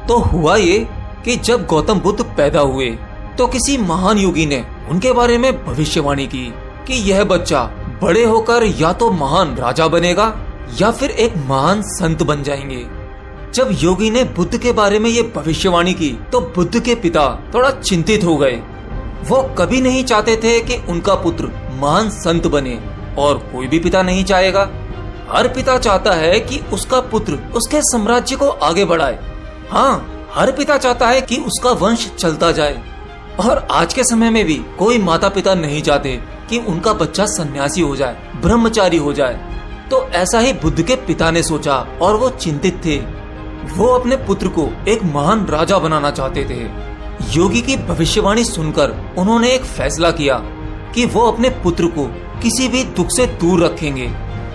तो हुआ ये कि जब गौतम बुद्ध पैदा हुए तो किसी महान योगी ने उनके बारे में भविष्यवाणी की कि यह बच्चा बड़े होकर या तो महान राजा बनेगा या फिर एक महान संत बन जाएंगे। जब योगी ने बुद्ध के बारे में ये भविष्यवाणी की तो बुद्ध के पिता थोड़ा चिंतित हो गए। वो कभी नहीं चाहते थे कि उनका पुत्र महान संत बने, और कोई भी पिता नहीं चाहेगा। हर पिता चाहता है कि उसका पुत्र उसके साम्राज्य को आगे बढ़ाए। हाँ, हर पिता चाहता है कि उसका वंश चलता जाए। और आज के समय में भी कोई माता पिता नहीं चाहते कि उनका बच्चा सन्यासी हो जाए, ब्रह्मचारी हो जाए। तो ऐसा ही बुद्ध के पिता ने सोचा और वो चिंतित थे। वो अपने पुत्र को एक महान राजा बनाना चाहते थे। योगी की भविष्यवाणी सुनकर उन्होंने एक फैसला किया कि वो अपने पुत्र को किसी भी दुख से दूर रखेंगे,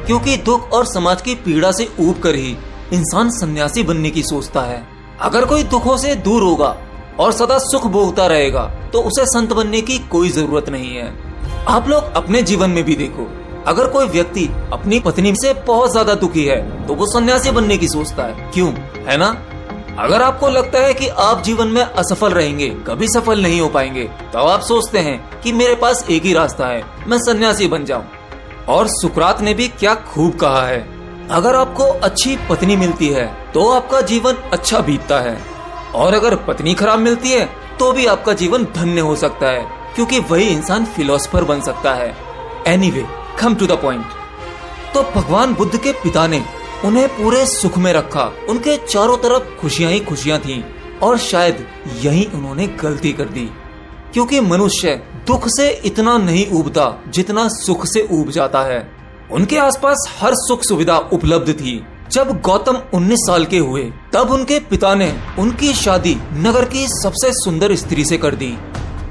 क्योंकि दुख और समाज की पीड़ा से ऊब कर ही इंसान सन्यासी बनने की सोचता है। अगर कोई दुखों से दूर होगा और सदा सुख भोगता रहेगा तो उसे संत बनने की कोई जरूरत नहीं है। आप लोग अपने जीवन में भी देखो, अगर कोई व्यक्ति अपनी पत्नी से बहुत ज्यादा दुखी है तो वो सन्यासी बनने की सोचता है, क्यों? है ना? अगर आपको लगता है कि आप जीवन में असफल रहेंगे, कभी सफल नहीं हो पाएंगे, तो आप सोचते हैं कि मेरे पास एक ही रास्ता है, मैं सन्यासी बन जाऊं। और सुकरात ने भी क्या खूब कहा है, अगर आपको अच्छी पत्नी मिलती है तो आपका जीवन अच्छा बीतता है, और अगर पत्नी खराब मिलती है तो भी आपका जीवन धन्य हो सकता है, क्योंकि वही इंसान फिलोसफर बन सकता है। Anyway, come to the point. तो भगवान बुद्ध के पिता ने उन्हें पूरे सुख में रखा। उनके चारों तरफ खुशियां ही खुशियां थीं, और शायद यही उन्होंने गलती कर दी, क्योंकि मनुष्य दुख से इतना नहीं ऊबता जितना सुख से ऊब जाता है। उनके आसपास हर सुख सुविधा उपलब्ध थी। जब गौतम 19 साल के हुए तब उनके पिता ने उनकी शादी नगर की सबसे सुंदर स्त्री से कर दी।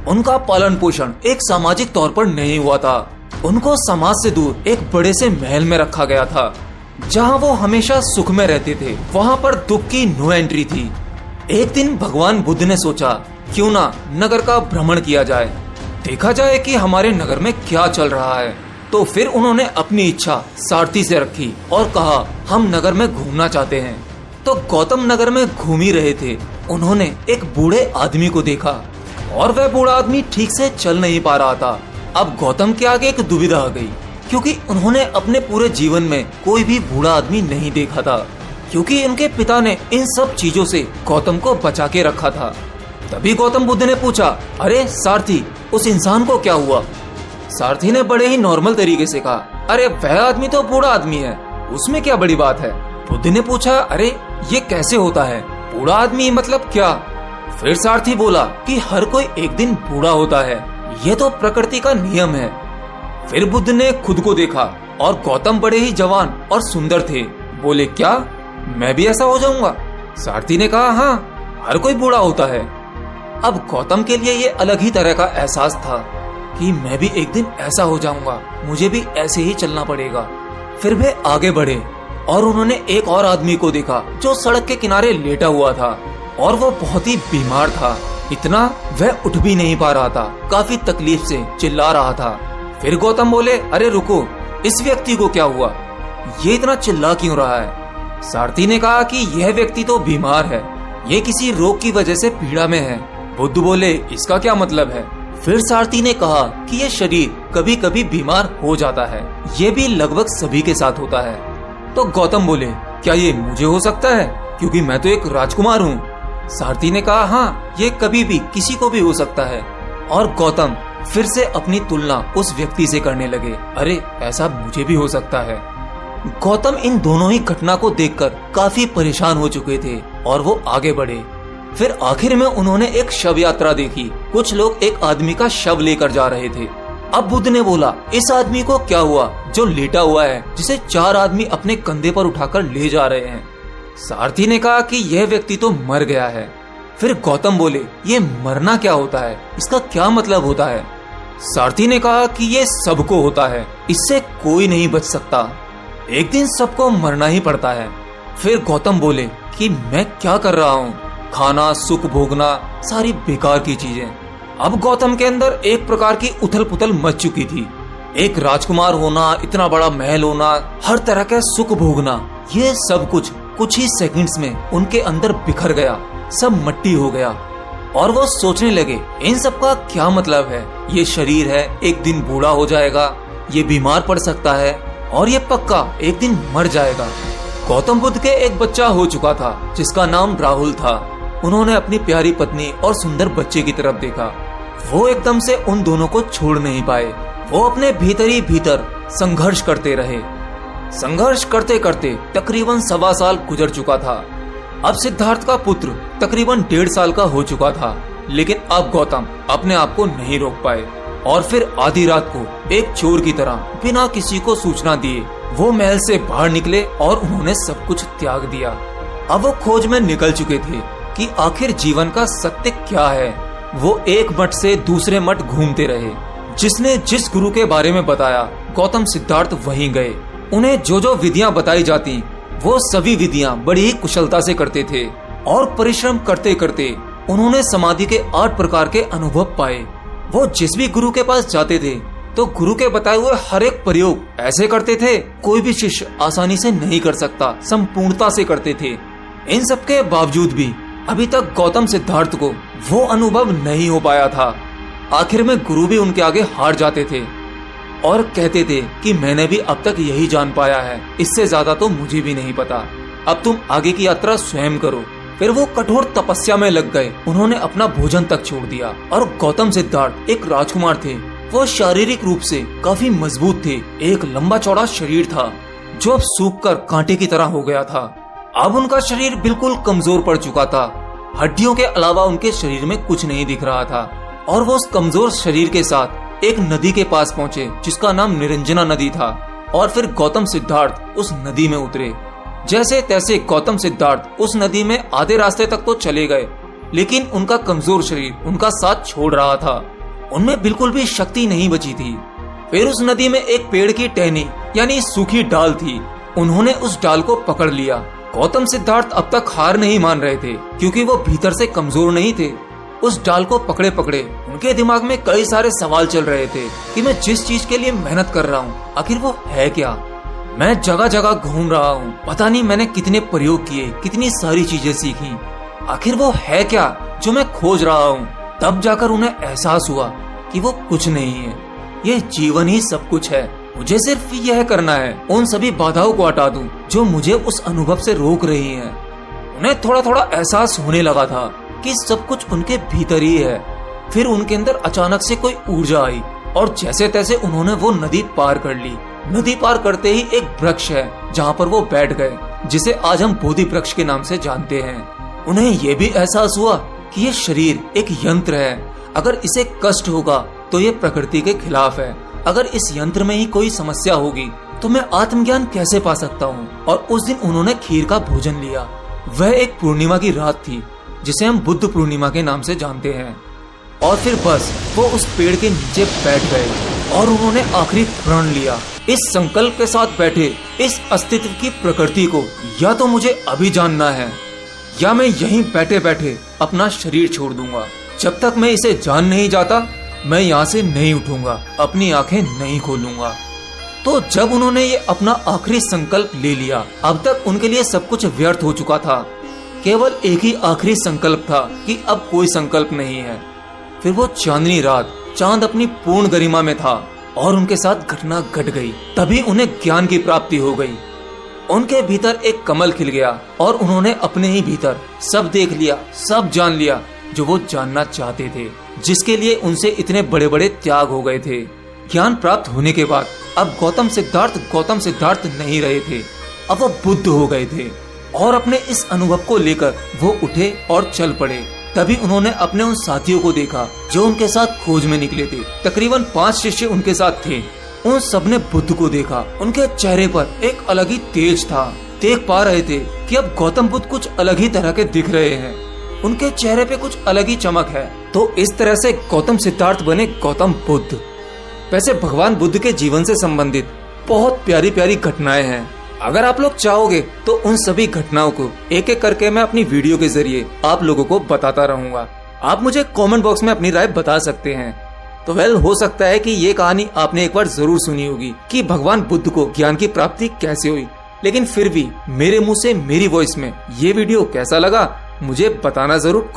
उनका पालन पोषण एक सामाजिक तौर पर नहीं हुआ था। उनको समाज से दूर एक बड़े से महल में रखा गया था, जहां वो हमेशा सुख में रहते थे। वहां पर दुख की नो एंट्री थी। एक दिन भगवान बुद्ध ने सोचा, क्यों ना नगर का भ्रमण किया जाए, देखा जाए कि हमारे नगर में क्या चल रहा है। तो फिर उन्होंने अपनी इच्छा सारथी से रखी और कहा, हम नगर में घूमना चाहते हैं। तो गौतम नगर में घूम ही रहे थे, उन्होंने एक बूढ़े आदमी को देखा, और वह बूढ़ा आदमी ठीक से चल नहीं पा रहा था। अब गौतम के आगे एक दुविधा आ गई, क्योंकि उन्होंने अपने पूरे जीवन में कोई भी बूढ़ा आदमी नहीं देखा था, क्योंकि उनके पिता ने इन सब चीजों से गौतम को बचा के रखा था। तभी गौतम बुद्ध ने पूछा, अरे सारथी, उस इंसान को क्या हुआ? सारथी ने बड़े ही नॉर्मल तरीके से कहा, अरे वह आदमी तो बूढ़ा आदमी है, उसमें क्या बड़ी बात है। बुद्ध ने पूछा, अरे ये कैसे होता है, बूढ़ा आदमी मतलब क्या? फिर सारथी बोला कि हर कोई एक दिन बूढ़ा होता है, ये तो प्रकृति का नियम है। फिर बुद्ध ने खुद को देखा और गौतम बड़े ही जवान और सुंदर थे। बोले, क्या मैं भी ऐसा हो जाऊंगा? सारथी ने कहा, हाँ, हर कोई बूढ़ा होता है। अब गौतम के लिए ये अलग ही तरह का एहसास था कि मैं भी एक दिन ऐसा हो जाऊंगा, मुझे भी ऐसे ही चलना पड़ेगा। फिर वे आगे बढ़े और उन्होंने एक और आदमी को देखा जो सड़क के किनारे लेटा हुआ था, और वो बहुत ही बीमार था। इतना वह उठ भी नहीं पा रहा था, काफी तकलीफ से चिल्ला रहा था। फिर गौतम बोले, अरे रुको, इस व्यक्ति को क्या हुआ, ये इतना चिल्ला क्यों रहा है? सारथी ने कहा कि यह व्यक्ति तो बीमार है, ये किसी रोग की वजह से पीड़ा में है। बुद्ध बोले, इसका क्या मतलब है? फिर सारथी ने कहा कि यह शरीर कभी कभी बीमार हो जाता है, ये भी लगभग सभी के साथ होता है। तो गौतम बोले, क्या ये मुझे हो सकता है, क्योंकि मैं तो एक राजकुमार हूँ? सारथी ने कहा, हाँ, ये कभी भी किसी को भी हो सकता है। और गौतम फिर से अपनी तुलना उस व्यक्ति से करने लगे, अरे ऐसा मुझे भी हो सकता है। गौतम इन दोनों ही घटना को देखकर काफी परेशान हो चुके थे और वो आगे बढ़े। फिर आखिर में उन्होंने एक शव यात्रा देखी। कुछ लोग एक आदमी का शव लेकर जा रहे थे। अब बुद्ध ने बोला, इस आदमी को क्या हुआ जो लेटा हुआ है, जिसे 4 आदमी अपने कंधे पर उठाकर ले जा रहे हैं? सारथी ने कहा कि यह व्यक्ति तो मर गया है। फिर गौतम बोले, ये मरना क्या होता है, इसका क्या मतलब होता है? सारथी ने कहा कि ये सबको होता है, इससे कोई नहीं बच सकता, एक दिन सबको मरना ही पड़ता है। फिर गौतम बोले कि मैं क्या कर रहा हूँ, खाना, सुख भोगना, सारी बेकार की चीजें। अब गौतम के अंदर एक प्रकार की उथल पुथल मच चुकी थी। एक राजकुमार होना, इतना बड़ा महल होना, हर तरह का सुख भोगना, ये सब कुछ ही सेकंड्स में उनके अंदर बिखर गया सब मट्टी हो गया और वो सोचने लगे इन सब का क्या मतलब है। ये शरीर है, एक दिन बूढ़ा हो जाएगा, ये बीमार पड़ सकता है और ये पक्का एक दिन मर जाएगा। गौतम बुद्ध के एक बच्चा हो चुका था जिसका नाम राहुल था। उन्होंने अपनी प्यारी पत्नी और सुंदर बच्चे की तरफ देखा। वो एकदम से उन दोनों को छोड़ नहीं पाए। वो अपने भीतर ही भीतर संघर्ष करते रहे। संघर्ष करते करते तकरीबन 1.25 साल गुजर चुका था। अब सिद्धार्थ का पुत्र तकरीबन 1.5 साल का हो चुका था, लेकिन अब गौतम अपने आप को नहीं रोक पाए और फिर आधी रात को एक चोर की तरह बिना किसी को सूचना दिए वो महल से बाहर निकले और उन्होंने सब कुछ त्याग दिया। अब वो खोज में निकल चुके थे कि आखिर जीवन का सत्य क्या है। वो एक मठ से दूसरे मठ घूमते रहे। जिसने जिस गुरु के बारे में बताया गौतम सिद्धार्थ वहीं गए। उन्हें जो जो विधियां बताई जाती वो सभी विधियां बड़ी ही कुशलता से करते थे और परिश्रम करते करते उन्होंने समाधि के 8 प्रकार के अनुभव पाए। वो जिस भी गुरु के पास जाते थे तो गुरु के बताए हुए हर एक प्रयोग ऐसे करते थे कोई भी शिष्य आसानी से नहीं कर सकता, संपूर्णता से करते थे। इन सब के बावजूद भी अभी तक गौतम सिद्धार्थ को वो अनुभव नहीं हो पाया था। आखिर में गुरु भी उनके आगे हार जाते थे और कहते थे कि मैंने भी अब तक यही जान पाया है, इससे ज्यादा तो मुझे भी नहीं पता, अब तुम आगे की यात्रा स्वयं करो। फिर वो कठोर तपस्या में लग गए। उन्होंने अपना भोजन तक छोड़ दिया और गौतम सिद्धार्थ एक राजकुमार थे। वो शारीरिक रूप से काफी मजबूत थे। एक लंबा चौड़ा शरीर था जो अब सूख कर कांटे की तरह हो गया था। अब उनका शरीर बिल्कुल कमजोर पड़ चुका था। हड्डियों के अलावा उनके शरीर में कुछ नहीं दिख रहा था और वो उस कमजोर शरीर के साथ एक नदी के पास पहुंचे जिसका नाम निरंजना नदी था। और फिर गौतम सिद्धार्थ उस नदी में उतरे। जैसे तैसे गौतम सिद्धार्थ उस नदी में आधे रास्ते तक तो चले गए, लेकिन उनका कमजोर शरीर उनका साथ छोड़ रहा था। उनमें बिल्कुल भी शक्ति नहीं बची थी। फिर उस नदी में एक पेड़ की टहनी यानी सूखी डाल थी। उन्होंने उस डाल को पकड़ लिया। गौतम सिद्धार्थ अब तक हार नहीं मान रहे थे क्योंकि वो भीतर से कमजोर नहीं थे। उस डाल को पकड़े पकड़े उनके दिमाग में कई सारे सवाल चल रहे थे कि मैं जिस चीज के लिए मेहनत कर रहा हूँ आखिर वो है क्या। मैं जगह जगह घूम रहा हूँ, पता नहीं मैंने कितने प्रयोग किए, कितनी सारी चीजें सीखी, आखिर वो है क्या जो मैं खोज रहा हूँ। तब जाकर उन्हें एहसास हुआ कि वो कुछ नहीं है, ये जीवन ही सब कुछ है। मुझे सिर्फ यह करना है, उन सभी बाधाओं को हटा दूं जो मुझे उस अनुभव से रोक रही हैं। उन्हें थोड़ा थोड़ा एहसास होने लगा था कि सब कुछ उनके भीतर ही है। फिर उनके अंदर अचानक से कोई ऊर्जा आई और जैसे तैसे उन्होंने वो नदी पार कर ली। नदी पार करते ही एक वृक्ष है जहाँ पर वो बैठ गए, जिसे आज हम बोधि वृक्ष के नाम से जानते हैं। उन्हें ये भी एहसास हुआ कि ये शरीर एक यंत्र है। अगर इसे कष्ट होगा तो ये प्रकृति के खिलाफ है। अगर इस यंत्र में ही कोई समस्या होगी तो मैं आत्मज्ञान कैसे पा सकता हूँ। और उस दिन उन्होंने खीर का भोजन लिया। वह एक पूर्णिमा की रात थी जिसे हम बुद्ध पूर्णिमा के नाम से जानते हैं। और फिर बस वो उस पेड़ के नीचे बैठ गए और उन्होंने आखिरी प्रण लिया। इस संकल्प के साथ बैठे, इस अस्तित्व की प्रकृति को या तो मुझे अभी जानना है या मैं यहीं बैठे बैठे अपना शरीर छोड़ दूंगा। जब तक मैं इसे जान नहीं जाता मैं यहाँ से नहीं उठूंगा, अपनी आंखें नहीं खोलूंगा। तो जब उन्होंने ये अपना आखिरी संकल्प ले लिया, अब तक उनके लिए सब कुछ व्यर्थ हो चुका था। केवल एक ही आखिरी संकल्प था कि अब कोई संकल्प नहीं है। फिर वो चांदनी रात, चांद अपनी पूर्ण गरिमा में था और उनके साथ घटना घट गई। तभी उन्हें ज्ञान की प्राप्ति हो गई। उनके भीतर एक कमल खिल गया और उन्होंने अपने ही भीतर सब देख लिया, सब जान लिया जो वो जानना चाहते थे, जिसके लिए उनसे इतने बड़े बड़े त्याग हो गए थे। ज्ञान प्राप्त होने के बाद अब गौतम सिद्धार्थ नहीं रहे थे, अब वो बुद्ध हो गए थे। और अपने इस अनुभव को लेकर वो उठे और चल पड़े। तभी उन्होंने अपने उन साथियों को देखा जो उनके साथ खोज में निकले थे। तकरीबन 5 शिष्य उनके साथ थे। उन सबने बुद्ध को देखा। उनके चेहरे पर एक अलग ही तेज था। देख पा रहे थे कि अब गौतम बुद्ध कुछ अलग ही तरह के दिख रहे हैं। उनके चेहरे पे कुछ अलग ही चमक है। तो इस तरह से गौतम सिद्धार्थ बने गौतम बुद्ध। वैसे भगवान बुद्ध के जीवन से संबंधित बहुत प्यारी प्यारी घटनाएं हैं। अगर आप लोग चाहोगे तो उन सभी घटनाओं को एक एक करके मैं अपनी वीडियो के जरिए आप लोगों को बताता रहूंगा। आप मुझे कमेंट बॉक्स में अपनी राय बता सकते हैं। तो हो सकता है कि ये कहानी आपने एक बार जरूर सुनी होगी कि भगवान बुद्ध को ज्ञान की प्राप्ति कैसे हुई, लेकिन फिर भी मेरे मुंह से मेरी वॉइस में ये वीडियो कैसा लगा मुझे बताना जरूर।